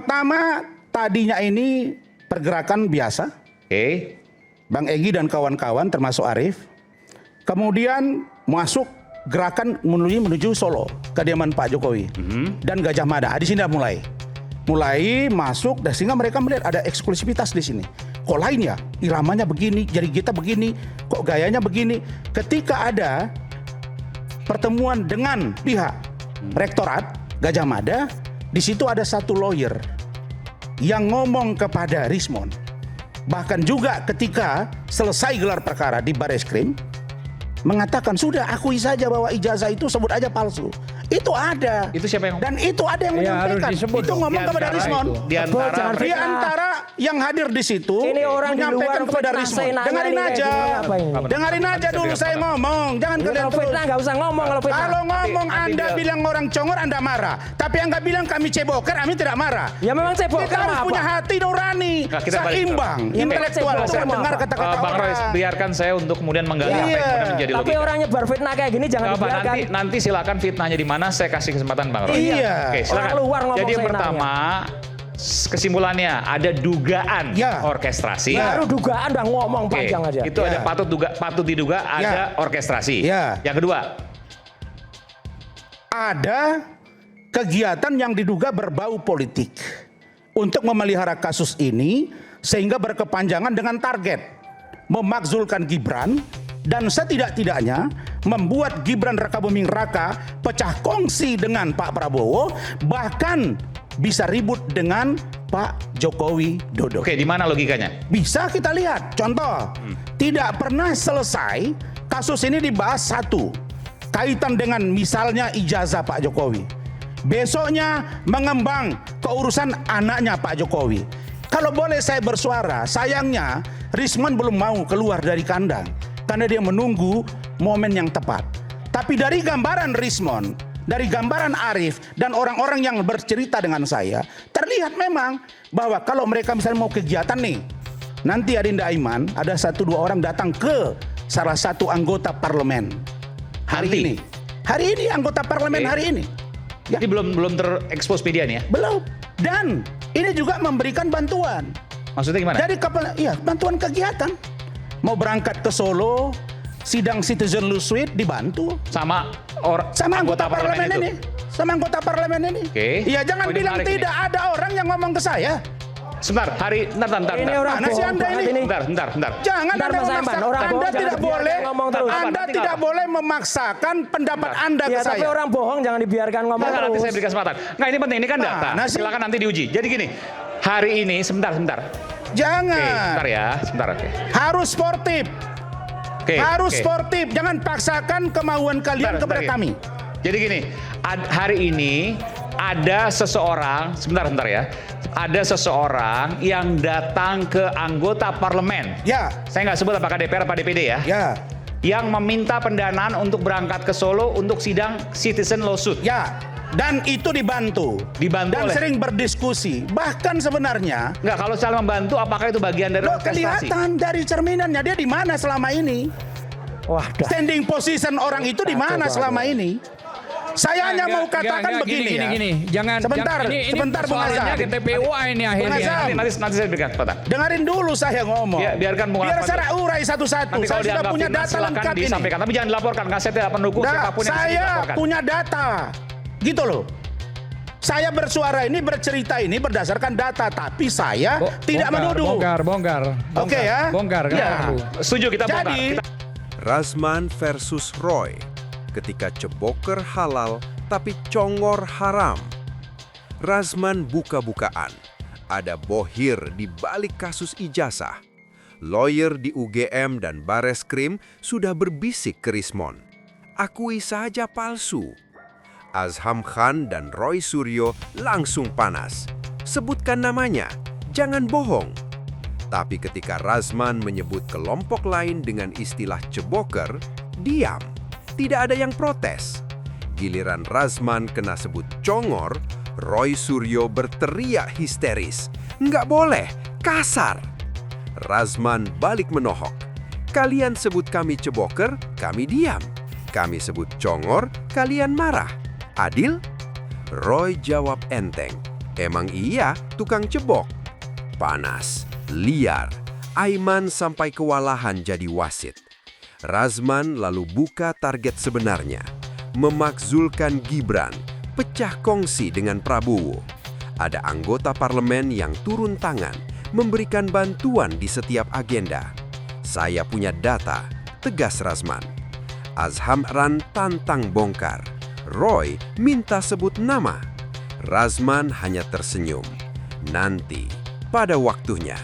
Pertama, tadinya ini pergerakan biasa. Oke. Bang Egy dan kawan-kawan termasuk Arief. Kemudian masuk gerakan menuju Solo, kediaman Pak Jokowi. Dan Gajah Mada. Di sini mulai masuk, dan sehingga mereka melihat ada eksklusivitas di sini. Kok lain ya? Iramanya begini, jari kita begini, kok gayanya begini. Ketika ada pertemuan dengan pihak Rektorat Gajah Mada, di situ ada satu lawyer yang ngomong kepada Rismond. Bahkan juga ketika selesai gelar perkara di Bareskrim, mengatakan sudah akui saja bahwa ijazah itu sebut aja palsu. Itu ada. Itu siapa yang Dan itu ada yang menyampaikan. Itu ngomong kepada Rismond. Di antara yang hadir di situ ini orang menyampaikan di luar kepada Rismond. Dengarin aja. Dengarin aja dulu saya ngomong. Jangan kalian kalau fitnah nggak usah ngomong kalau fitnah. Kalau ngomong Anda bilang orang congor Anda marah. Tapi Anda bilang kami ceboker, kami tidak marah. Ya memang ceboker. Kita harus punya hati nurani, seimbang, intelektual. Saya dengar kata-kata Bang Roy, biarkan saya untuk kemudian menggali apa yang kemudian menjadi logika. Tapi orang nyebar fitnah kayak gini jangan dibiarkan. Nanti silakan fitnahnya di mana, saya kasih kesempatan Bang Roy. Iya. Oke, silakan. Jadi yang pertama, kesimpulannya ada dugaan orkestrasi. Baru dugaan udah ngomong panjang aja. Itu ada patut diduga ada orkestrasi. Yang kedua, ada kegiatan yang diduga berbau politik untuk memelihara kasus ini sehingga berkepanjangan dengan target memakzulkan Gibran dan setidak-tidaknya membuat Gibran Rakabuming Raka pecah kongsi dengan Pak Prabowo, bahkan bisa ribut dengan Pak Jokowi Dodo. Oke, di mana logikanya? Bisa kita lihat. Contoh, tidak pernah selesai kasus ini dibahas satu, kaitan dengan misalnya ijazah Pak Jokowi. Besoknya mengembang ke urusan anaknya Pak Jokowi. Kalau boleh saya bersuara, sayangnya Rismond belum mau keluar dari kandang karena dia menunggu momen yang tepat. Tapi dari gambaran Rismond, dari gambaran Arief dan orang-orang yang bercerita dengan saya, terlihat memang bahwa kalau mereka misalnya mau kegiatan nih, nanti Adinda Aiman ada 1-2 orang datang ke salah satu anggota parlemen hari ini. Hari ini anggota parlemen hari ini. Jadi belum terekspos media nih ya? Belum. Dan ini juga memberikan bantuan. Maksudnya gimana? Jadi bantuan kegiatan. Mau berangkat ke Solo, sidang Citizen Law Suite dibantu sama anggota parlemen ini. Sama anggota parlemen ini. Iya, jangan bilang tidak ada orang yang ngomong ke saya. Sebentar, bentar. Ini orang Bentar. Jangan Anda memaksa. Anda tidak boleh. Anda tidak boleh memaksakan pendapat Anda ke saya. Tapi orang bohong jangan dibiarkan ngomong terus. Nanti saya berikan kesempatan. Nggak, ini penting, ini kan data. Silakan nanti diuji. Jadi gini, hari ini sebentar. Jangan. Sebentar. Harus sportif. Harus sportif. Jangan paksakan kemauan kalian kepada kami. Jadi gini, hari ini ada seseorang, sebentar ya. Ada seseorang yang datang ke anggota parlemen. Ya. Saya nggak sebut apakah DPR apa DPD ya. Ya. Yang meminta pendanaan untuk berangkat ke Solo untuk sidang Citizen Law Suit. Ya. Dan itu dibantu dan oleh, sering berdiskusi. Bahkan sebenarnya nggak, kalau salah membantu apakah itu bagian dari orkestrasi? Kelihatan dari cerminannya dia di mana selama ini. Standing position orang itu di mana selama ini. Saya hanya mau katakan begini ya. Jangan sebentar Bung Azhar. TPUA ini akhirnya. Nanti saya berikan kesempatan. Dengarin dulu saya ngomong. Biarkan biar saya urai satu-satu. Saya sudah punya data lengkap ini. Disampaikan, tapi jangan dilaporkan karena saya tidak pendukung siapapun yang saya punya data. Gitu loh. Saya bersuara ini, bercerita ini berdasarkan data, tapi saya tidak menuduh. Bongkar. Oke ya. Bongkar. Setuju, kita bongkar. Razman versus Roy. Ketika ceboker halal tapi congor haram. Razman buka-bukaan. Ada bohir di balik kasus ijazah. Lawyer di UGM dan Bareskrim sudah berbisik ke Rismond. Akui saja palsu. Azham Khan dan Roy Suryo langsung panas. Sebutkan namanya, jangan bohong. Tapi ketika Razman menyebut kelompok lain dengan istilah ceboker, diam. Tidak ada yang protes. Giliran Razman kena sebut congor, Roy Suryo berteriak histeris. Nggak boleh, kasar. Razman balik menohok. Kalian sebut kami ceboker, kami diam. Kami sebut congor, kalian marah. Adil? Roy jawab enteng. Emang iya tukang cebok? Panas, liar, Aiman sampai kewalahan jadi wasit. Razman lalu buka target sebenarnya, memakzulkan Gibran, pecah kongsi dengan Prabowo. Ada anggota parlemen yang turun tangan, memberikan bantuan di setiap agenda. Saya punya data, tegas Razman. Azhamran tantang bongkar. Roy minta sebut nama. Razman hanya tersenyum. Nanti, pada waktunya.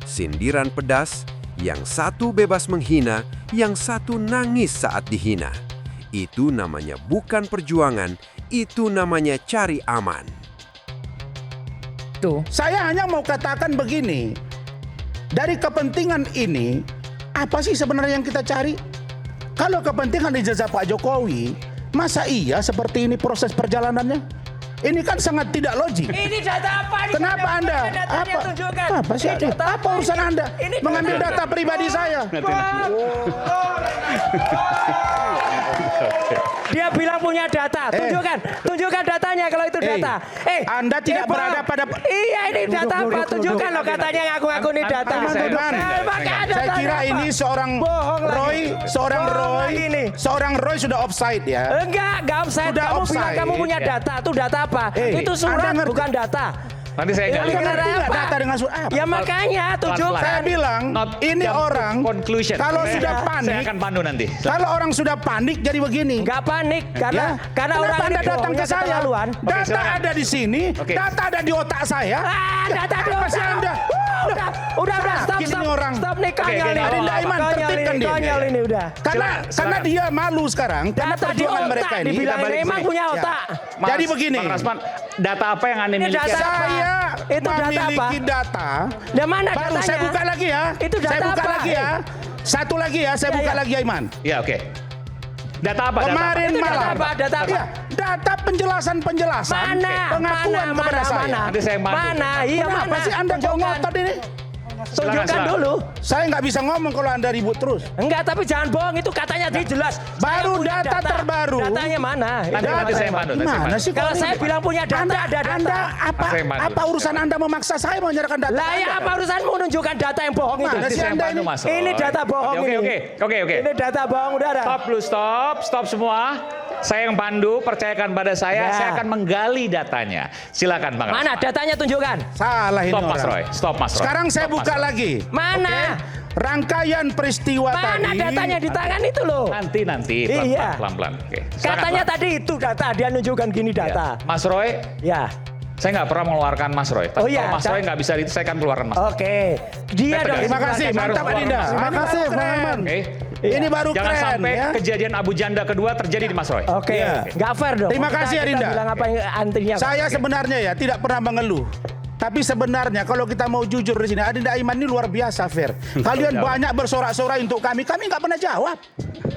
Sindiran pedas, yang satu bebas menghina, yang satu nangis saat dihina. Itu namanya bukan perjuangan, itu namanya cari aman. Tuh. Saya hanya mau katakan begini. Dari kepentingan ini, apa sih sebenarnya yang kita cari? Kalau kepentingan ijazah Pak Jokowi, masa iya seperti ini proses perjalanannya? Ini kan sangat tidak logik. Ini data apa? Kenapa Anda? Apa sih? Apa urusan Anda mengambil data pribadi saya? Dia bilang punya data. Tunjukkan datanya kalau itu data. Anda tidak Bang. berada pada... Iya, ini data apa? Tunjukkan loh katanya ngaku-ngaku ini data. Teman-teman, saya kira ini seorang seorang Roy sudah offside ya. Enggak offside. Sudah Kamu offside. bilang kamu punya data. Itu data apa? Itu surat Anda ngerti? bukan data. Nanti saya Ini gali. kan Anda ngerti nggak apa? data dengan surat? Ya makanya tunjukkan. Saya bilang Not ini jump to orang conclusion. kalau Saya- sudah Saya panik, akan pandu nanti. kalau orang sudah panik jadi begini. Enggak panik karena Ya. karena Kenapa orang Anda ini datang ke bohongnya saya? keterlaluan. Data silakan. ada di sini, Oke. data ada di otak saya. Data di Apa sih otak. Anda? Udah, stop, Gini nih orang. stop nih konyol Oke, ini. Arinda Aiman, tertibkan dia. Konyol ini udah. Karena Silakan. dia malu sekarang karena Data di perjuangan otak mereka ini. dibilang balik emang sini. punya Ya. otak. Jadi begini. Bang Rasman, data apa yang Anda Ini miliki? data apa? Saya Itu data memiliki apa? data. Dan mana Baru datanya? saya buka lagi ya. Itu data saya buka apa? lagi ya. Satu lagi ya, saya Ya, buka ya. lagi Aiman. Ya, oke. Data apa? Kemarin Itu data malam. apa? Data apa? Iya, data penjelasan pengakuan kepada saya. Nanti saya bantu. Mana? Iya Kenapa mana? sih Anda kok Tunjukkan. ngotot ini? Tunjukkan Silakan. dulu. Saya nggak bisa ngomong kalau Anda ribut terus. Enggak, tapi jangan bohong, itu katanya tadi jelas. Baru Saya punya data terbaru. Datanya mana? Nanti saya bantu. Gimana sih? Kalau saya bilang punya data, ada data. Anda apa Saya bantu. apa urusan Anda memaksa saya menyerahkan data? Lah ya Anda? apa urusanmu menunjukkan data yang bohong itu? Mana Nanti sih saya Anda bantu, ini? Mas Roy. Ini data bohong Oke, ini. oke. Ini data bohong udah ada. Stop dulu, stop semua. Saya yang pandu, percayakan pada saya. Ya. Saya akan menggali datanya. Silakan Bang Mana Rasman. datanya tunjukkan? Salah ini Stop Mas orang. Roy. Stop Mas Roy. Sekarang saya Stop, Mas buka Roy. lagi. Mana? Oke? Rangkaian peristiwa Mana tadi. datanya di tangan itu loh? Nanti Iya. pelan-pelan. Oke. Silakan, Katanya Bang. tadi itu data, dia nunjukkan gini Ya. data. Mas Roy, Ya. saya nggak pernah mengeluarkan Mas Roy. Oh Tapi iya, kalau Mas Roy nggak bisa itu, saya akan keluarkan Mas. Oke. Dia Saya dong. tegas. Terima kasih, Silakan. mantap Harus Adinda. keluar. Terima kasih, Keren. Oke. Ini baru Jangan keren sampai ya. kejadian Abu Janda kedua terjadi di Mas Roy. Oke, Iya. nggak fair dong. Terima kasih, Kita Adinda. bilang apa yang antrinya. Saya sebenarnya ya tidak pernah mengeluh. Tapi sebenarnya kalau kita mau jujur di sini, Adinda Aiman ini luar biasa fair. Kalian banyak bersorak-sorai untuk kami nggak pernah jawab.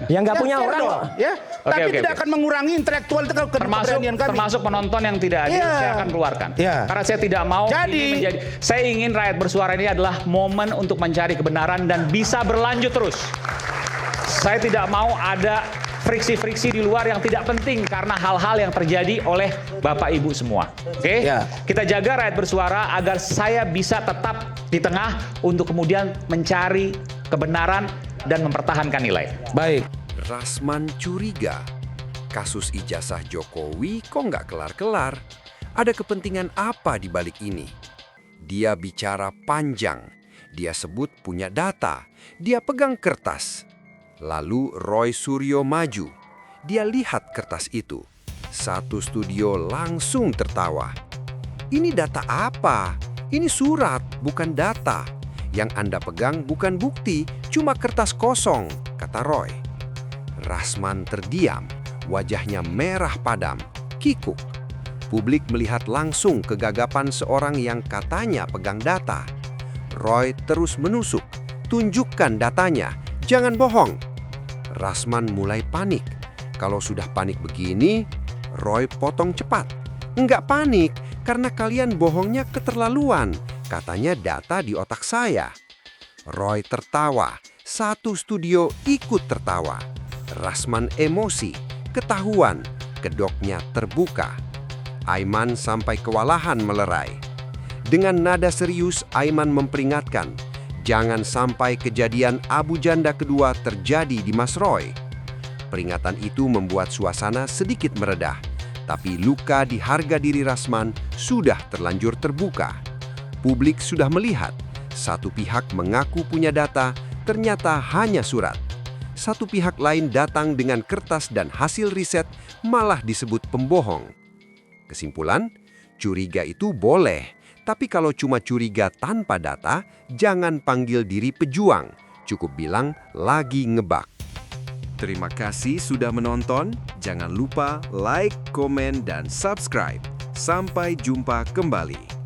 yang nggak Ya, punya fair orang dong, kok. ya. Tapi oke, tidak oke. akan mengurangi intelektual keberanian kami. Termasuk penonton yang tidak adil, Iya. saya akan keluarkan. Iya. Karena saya tidak mau Jadi- ini menjadi. Saya ingin rakyat bersuara ini adalah momen untuk mencari kebenaran dan bisa berlanjut terus. Saya tidak mau ada friksi-friksi di luar yang tidak penting karena hal-hal yang terjadi oleh Bapak Ibu semua. Oke? Ya. Kita jaga rakyat bersuara agar saya bisa tetap di tengah untuk kemudian mencari kebenaran dan mempertahankan nilai. Baik. Rasman curiga. Kasus ijazah Jokowi kok nggak kelar-kelar? Ada kepentingan apa di balik ini? Dia bicara panjang. Dia sebut punya data. Dia pegang kertas. Lalu Roy Suryo maju. Dia lihat kertas itu. Satu studio langsung tertawa. Ini data apa? Ini surat, bukan data. Yang Anda pegang bukan bukti, cuma kertas kosong, kata Roy. Rasman terdiam, wajahnya merah padam, kikuk. Publik melihat langsung kegagapan seorang yang katanya pegang data. Roy terus menusuk, tunjukkan datanya, jangan bohong. Rasman mulai panik. Kalau sudah panik begini, Roy potong cepat. Enggak panik, karena kalian bohongnya keterlaluan. Katanya data di otak saya. Roy tertawa, satu studio ikut tertawa. Rasman emosi, ketahuan, kedoknya terbuka. Aiman sampai kewalahan melerai. Dengan nada serius, Aiman memperingatkan, jangan sampai kejadian Abu Janda kedua terjadi di Mas Roy. Peringatan itu membuat suasana sedikit meredah, tapi luka di harga diri Rasman sudah terlanjur terbuka. Publik sudah melihat, satu pihak mengaku punya data, ternyata hanya surat. Satu pihak lain datang dengan kertas dan hasil riset malah disebut pembohong. Kesimpulan, curiga itu boleh, tapi kalau cuma curiga tanpa data, jangan panggil diri pejuang. Cukup bilang lagi ngebak. Terima kasih sudah menonton. Jangan lupa like, komen, dan subscribe. Sampai jumpa kembali.